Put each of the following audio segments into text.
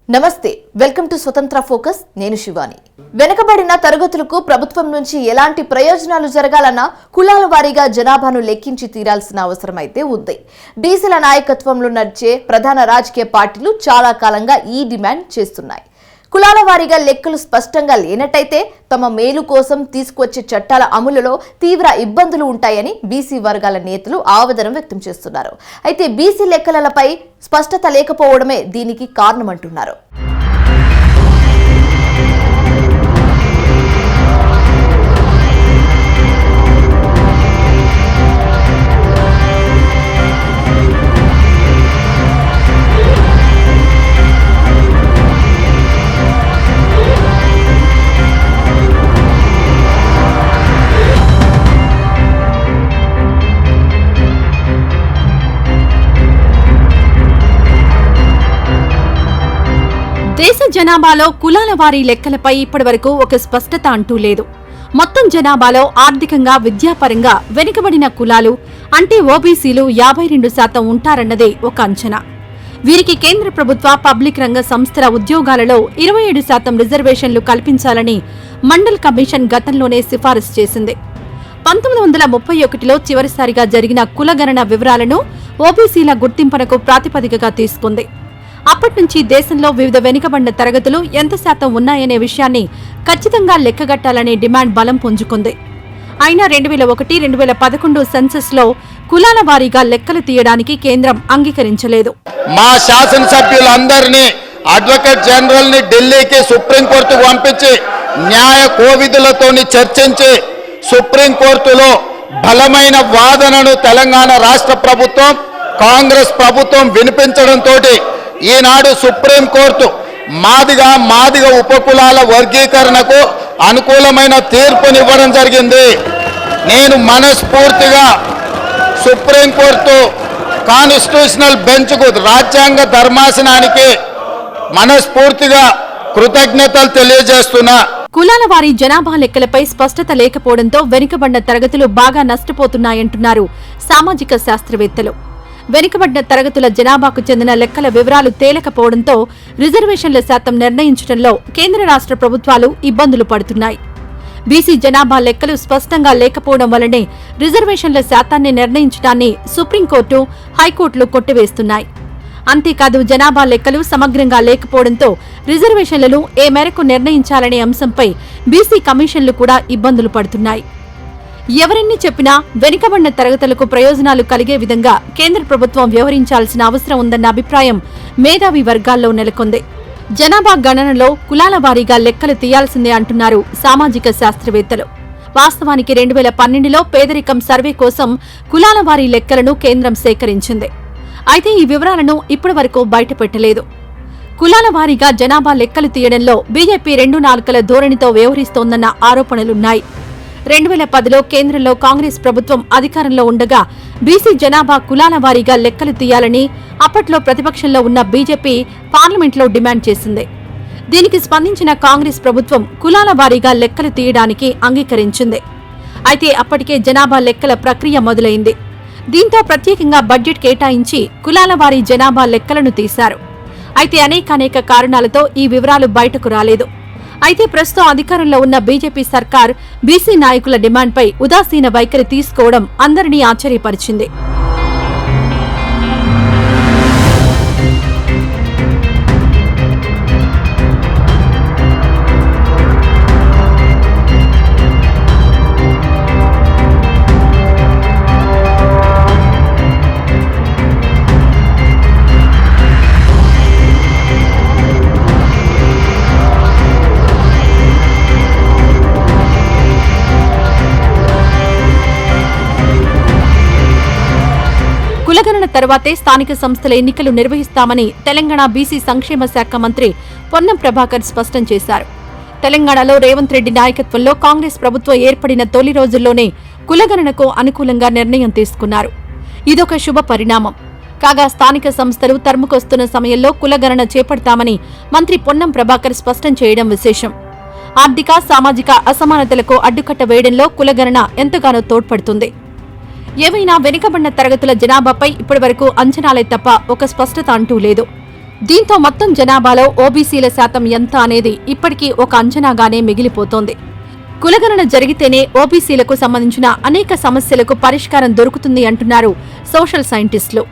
నమస్తే, welcome to స్వతంత్ర focus. నేను శివాని. వెనుకబడిన తరగతులకు ప్రభుత్వం నుంచి ఎలాంటి ప్రయోజనాలు జరగాలన్నా కులాల వారీగా జనాభాను లెక్కించి తీరాల్సిన అవసరం అయితే ఉంది. బీసీల నాయకత్వంలో నడిచే ప్రధాన రాజకీయ పార్టీలు చాలా కాలంగా ఈ డిమాండ్ చేస్తున్నాయి. కులాల వారీగా లెక్కలు స్పష్టంగా లేనట్టయితే తమ మేలు కోసం తీసుకువచ్చే చట్టాల అమలులో తీవ్ర ఇబ్బందులు ఉంటాయని బీసీ వర్గాల నేతలు ఆవేదన వ్యక్తం చేస్తున్నారు. అయితే బీసీ లెక్కలపై స్పష్టత లేకపోవడమే దీనికి కారణమంటున్నారు. దేశ జనాభాలో కులాల వారీ లెక్కలపై ఇప్పటివరకు ఒక స్పష్టత అంటూ లేదు. మొత్తం జనాభాలో ఆర్థికంగా విద్యాపరంగా వెనుకబడిన కులాలు అంటే ఓబీసీలు 52% ఉంటారన్నదే ఒక అంచనా. వీరికి కేంద్ర ప్రభుత్వ పబ్లిక్ రంగ సంస్థల ఉద్యోగాలలో 27% రిజర్వేషన్లు కల్పించాలని మండల్ కమిషన్ గతంలోనే సిఫారసు చేసింది. 1931లో చివరిసారిగా జరిగిన కులగణన వివరాలను ఓబీసీల గుర్తింపునకు ప్రాతిపదికగా తీసుకుంది. అప్పట్నుంచి దేశంలో వివిధ వెనుకబడిన తరగతులు ఎంత శాతం ఉన్నాయనే విషయాన్ని ఖచ్చితంగా లెక్కగట్టాలనే డిమాండ్ బలం పుంజుకుంది. అయినా 2001-2011 సెన్సస్ లో కులాల వారీగా లెక్కలు తీయడానికి కేంద్రం అంగీకరించలేదు. మా శాసనసభ్యులందరినీ అడ్వకేట్ జనరల్ ని ఢిల్లీకి సుప్రీంకోర్టుకు పంపించి న్యాయ కోవిధులతోని చర్చించి సుప్రీంకోర్టులో బలమైన వాదనను తెలంగాణ రాష్ట్ర ప్రభుత్వం కాంగ్రెస్ ప్రభుత్వం వినిపించడంతో ఈనాడు సుప్రీంకోర్టు మాదిగ ఉపకులాల వర్గీకరణకు అనుకూలమైన తీర్పునివ్వడం జరిగింది. నేను మనస్ఫూర్తిగా సుప్రీంకోర్టు కాన్స్టిట్యూషనల్ బెంచ్కు రాజ్యాంగ ధర్మాసనానికి మనస్ఫూర్తిగా కృతజ్ఞతలు తెలియజేస్తున్నా. కులాల వారీ జనాభా లెక్కలపై స్పష్టత లేకపోవడంతో వెనుకబడిన తరగతులు బాగా నష్టపోతున్నాయంటున్నారు సామాజిక శాస్త్రవేత్తలు. వెనుకబడిన తరగతుల జనాభాకు చెందిన లెక్కల వివరాలు తేలకపోవడంతో రిజర్వేషన్ల శాతం నిర్ణయించడంలో కేంద్ర రాష్ట్ర ప్రభుత్వాలు ఇబ్బందులు పడుతున్నాయి. బీసీ జనాభా లెక్కలు స్పష్టంగా లేకపోవడం వల్లనే రిజర్వేషన్ల శాతాన్ని నిర్ణయించడాన్ని సుప్రీంకోర్టు, హైకోర్టులు కొట్టివేస్తున్నాయి. అంతేకాదు జనాభా లెక్కలు సమగ్రంగా లేకపోవడంతో రిజర్వేషన్లను ఏ మేరకు నిర్ణయించాలనే అంశంపై బీసీ కమిషన్లు కూడా ఇబ్బందులు పడుతున్నాయి. ఎవరెన్ని చెప్పినా వెనుకబడిన తరగతులకు ప్రయోజనాలు కలిగే విధంగా కేంద్ర ప్రభుత్వం వ్యవహరించాల్సిన అవసరం ఉందన్న అభిప్రాయం మేధావి వర్గాల్లో నెలకొంది. జనాభా గణనలో కులాల వారీగా లెక్కలు తీయాల్సిందే అంటున్నారు సామాజిక శాస్త్రవేత్తలు. వాస్తవానికి 2012లో పేదరికం సర్వే కోసం కులాల వారీ లెక్కలను కేంద్రం సేకరించింది. అయితే ఈ వివరాలను ఇప్పటి వరకు బయటపెట్టలేదు. కులాల వారీగా జనాభా లెక్కలు తీయడంలో బీజేపీ 2 నాలుకల ధోరణితో వ్యవహరిస్తోందన్న ఆరోపణలున్నాయి. 2010లో కేంద్రంలో కాంగ్రెస్ ప్రభుత్వం అధికారంలో ఉండగా బీసీ జనాభా కులాల వారీగా లెక్కలు తీయాలని అప్పట్లో ప్రతిపక్షంలో ఉన్న బీజేపీ పార్లమెంట్లో డిమాండ్ చేసింది. దీనికి స్పందించిన కాంగ్రెస్ ప్రభుత్వం కులాల వారీగా లెక్కలు తీయడానికి అంగీకరించింది. అయితే అప్పటికే జనాభా లెక్కల ప్రక్రియ మొదలైంది. దీంతో ప్రత్యేకంగా బడ్జెట్ కేటాయించి కులాల వారీ జనాభా లెక్కలను తీశారు. అయితే అనేక కారణాలతో ఈ వివరాలు బయటకు రాలేదు. అయితే ప్రస్తుతం అధికారంలో ఉన్న బీజేపీ సర్కార్ బీసీ నాయకుల డిమాండ్పై ఉదాసీన వైఖరి తీసుకోవడం అందరినీ ఆశ్చర్యపరిచింది. కులగణన తర్వాతే స్థానిక సంస్థల ఎన్నికలు నిర్వహిస్తామని తెలంగాణ బీసీ సంక్షేమ శాఖ మంత్రి పొన్నం ప్రభాకర్ స్పష్టం చేశారు. తెలంగాణలో రేవంత్ రెడ్డి నాయకత్వంలో కాంగ్రెస్ ప్రభుత్వం ఏర్పడిన తొలి రోజుల్లోనే కులగణనకు అనుకూలంగా నిర్ణయం తీసుకున్నారు. ఇదొక శుభ పరిణామం. కాగా స్థానిక సంస్థలు తరుముకొస్తున్న సమయంలో కులగణన చేపడతామని మంత్రి పొన్నం ప్రభాకర్ స్పష్టం చేయడం విశేషం. ఆర్థిక, సామాజిక అసమానతలకు అడ్డుకట్ట వేయడంలో కులగణన ఎంతగానో తోడ్పడుతుంది. ఏవైనా వెనుకబడిన తరగతుల జనాభాపై ఇప్పటివరకు అంచనాలే తప్ప ఒక స్పష్టత అంటూ లేదు. దీంతో మొత్తం జనాభాలో ఓబీసీల శాతం ఎంత అనేది ఇప్పటికీ ఒక అంచనాగానే మిగిలిపోతోంది. కులగణన జరిగితేనే ఓబీసీలకు సంబంధించిన అనేక సమస్యలకు పరిష్కారం దొరుకుతుంది అంటున్నారు సోషల్ సైంటిస్టులు.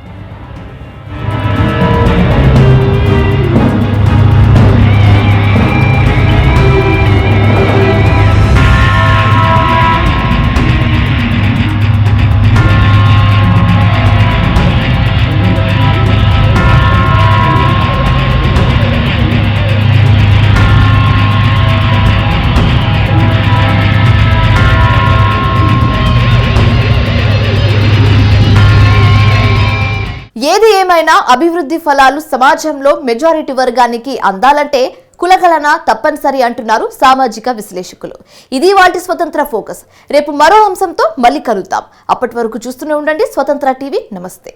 ఏది ఏమైనా అభివృద్ధి ఫలాలు సమాజంలో మెజారిటీ వర్గానికి అందాలంటే కులగణన తప్పనిసరి అంటున్నారు సామాజిక విశ్లేషకులు. ఇది వాటి స్వతంత్ర ఫోకస్. రేపు మరో అంశంతో మళ్ళీ కలుద్దాం. అప్పటి వరకు చూస్తూనే ఉండండి స్వతంత్ర టీవీ. నమస్తే.